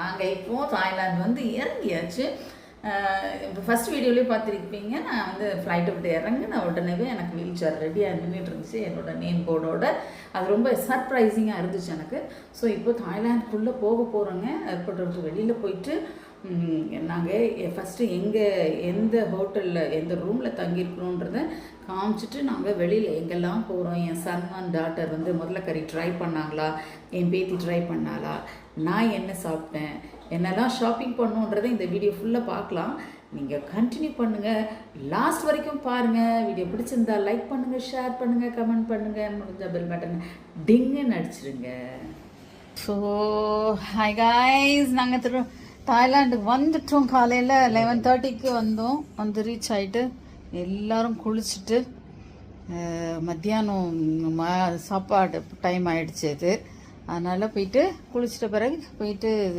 நாங்கள் இப்போது தாய்லாந்து வந்து இறங்கியாச்சு. இப்போ ஃபஸ்ட் வீடியோலேயே பார்த்துருப்பீங்க. நான் வந்து ஃப்ளைட்டை விட்டு இறங்கின உடனே எனக்கு வீல் சேர் ரெடியாக நின்றுட்டு இருந்துச்சு என்னோடய நேம் போர்டோட. அது ரொம்ப சர்ப்ரைசிங்காக இருந்துச்சு எனக்கு. ஸோ இப்போ தாய்லாந்துக்குள்ளே போக போகிறோங்க. ஏர்போர்ட்டை விட்டு வெளியில் போயிட்டு நாங்கள் ஃபஸ்ட்டு எந்த ஹோட்டலில் எந்த ரூமில் தங்கியிருக்கணுன்றதை காமிச்சிட்டு நாங்கள் வெளியில் எங்கெல்லாம் போகிறோம். என் சன் அண்ட் டாட்டர் வந்து முதல்ல கறி ட்ரை பண்ணாங்களா, என் பேத்தி ட்ரை பண்ணாளா, நான் என்ன சாப்பிட்டேன், என்னெல்லாம் ஷாப்பிங் பண்ணுன்றதை இந்த வீடியோ ஃபுல்லாக பார்க்கலாம். நீங்கள் கண்டினியூ பண்ணுங்கள், லாஸ்ட் வரைக்கும் பாருங்கள். வீடியோ பிடிச்சிருந்தா லைக் பண்ணுங்கள், ஷேர் பண்ணுங்கள், கமெண்ட் பண்ணுங்கள், முடிஞ்ச பெல் பட்டன் டிங்குன்னு அடிச்சிருங்க. ஸோ ஹாய் காய்ஸ், நாங்கள் தாய்லாண்டுக்கு வந்துட்டோம். காலையில் 11:30க்கு வந்து ரீச் ஆகிட்டு எல்லோரும் குளிச்சுட்டு மத்தியானம் சாப்பாடு டைம் ஆகிடுச்சு. அது அதனால் போயிட்டு குளிச்சிட்ட பிறகு போயிட்டு